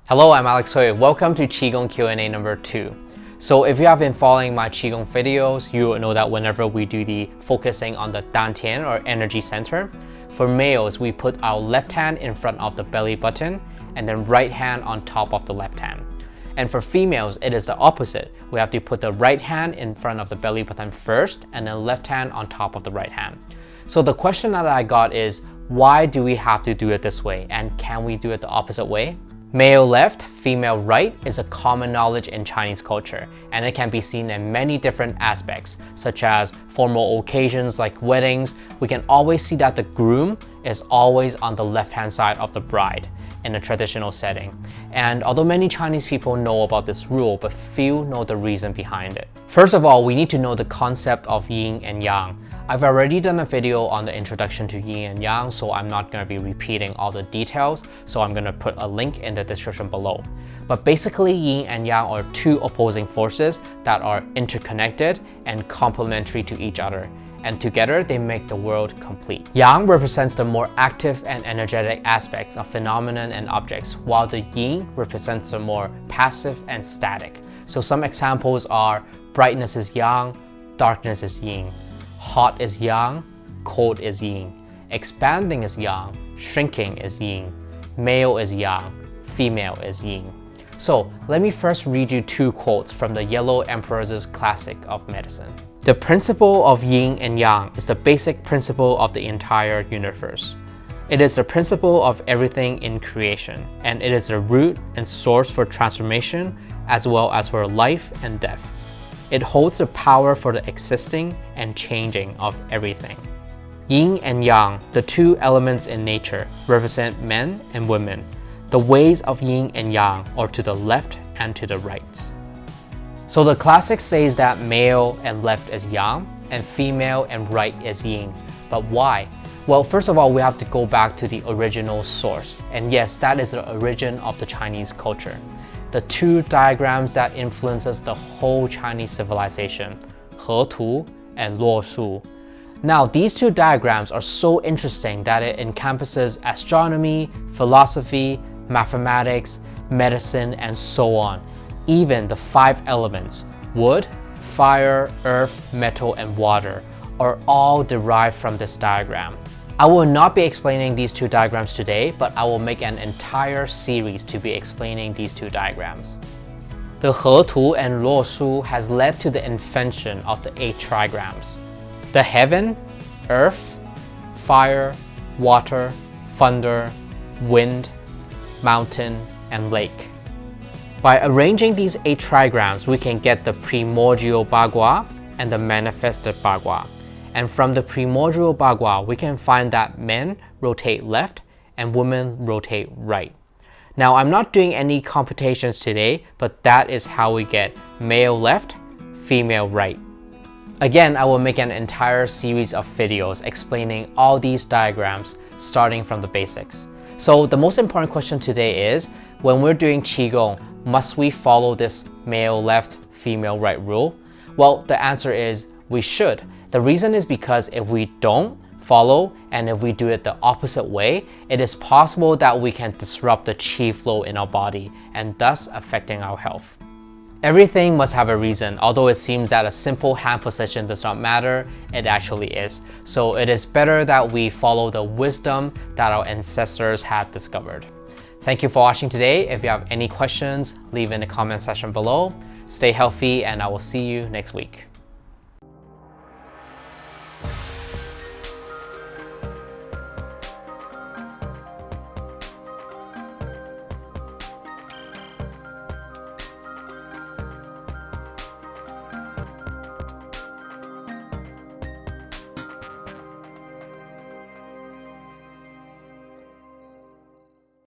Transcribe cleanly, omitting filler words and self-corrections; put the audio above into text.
Hello, I'm Alex Hui. Welcome to Qi Gong Q&A number 2. So if you have been following my Qi Gong videos, you will know that whenever we do the focusing on the Dantian or energy center, for males, we put our left hand in front of the belly button and then right hand on top of the left hand. And for females, it is the opposite. We have to put the right hand in front of the belly button first and then left hand on top of the right hand. So the question that I got is, why do we have to do it this way? And can we do it the opposite way? Male left, female right is a common knowledge in Chinese culture, and it can be seen in many different aspects, such as formal occasions like weddings. We can always see that the groom is always on the left-hand side of the bride in a traditional setting. And although many Chinese people know about this rule, but few know the reason behind it. First of all, we need to know the concept of yin and yang. I've already done a video on the introduction to yin and yang, so I'm not going to be repeating all the details, so I'm going to put a link in the description below. But basically, yin and yang are two opposing forces that are interconnected and complementary to each other, and together they make the world complete. Yang represents the more active and energetic aspects of phenomena and objects, while the yin represents the more passive and static. So some examples are brightness is yang, darkness is yin. Hot is yang, cold is yin. Expanding is yang, shrinking is yin. Male is yang, female is yin. So let me first read you two quotes from the Yellow Emperor's classic of medicine. The principle of yin and yang is the basic principle of the entire universe. It is the principle of everything in creation, and it is the root and source for transformation as well as for life and death. It holds the power for the existing and changing of everything. Yin and yang, the two elements in nature, represent men and women. The ways of yin and yang are to the left and to the right. So the classic says that male and left is yang, and female and right is yin. But why? Well, first of all, we have to go back to the original source. And yes, that is the origin of the Chinese culture. The two diagrams that influences the whole Chinese civilization, He Tu and Luo Shu. Now, these two diagrams are so interesting that it encompasses astronomy, philosophy, mathematics, medicine, and so on. Even the 5 elements, wood, fire, earth, metal, and water, are all derived from this diagram. I will not be explaining these two diagrams today, but I will make an entire series to be explaining these two diagrams. The He Tu and Luo Shu has led to the invention of the 8 Trigrams. The heaven, earth, fire, water, thunder, wind, mountain, and lake. By arranging these 8 Trigrams, we can get the primordial Bagua and the manifested Bagua. And from the primordial Bagua, we can find that men rotate left and women rotate right. Now, I'm not doing any computations today, but that is how we get male left, female right. Again, I will make an entire series of videos explaining all these diagrams, starting from the basics. So the most important question today is, when we're doing Qigong, must we follow this male left, female right rule? Well, the answer is we should. The reason is because if we don't follow and if we do it the opposite way, it is possible that we can disrupt the qi flow in our body and thus affecting our health. Everything must have a reason. Although it seems that a simple hand position does not matter, it actually is. So it is better that we follow the wisdom that our ancestors had discovered. Thank you for watching today. If you have any questions, leave in the comment section below. Stay healthy and I will see you next week.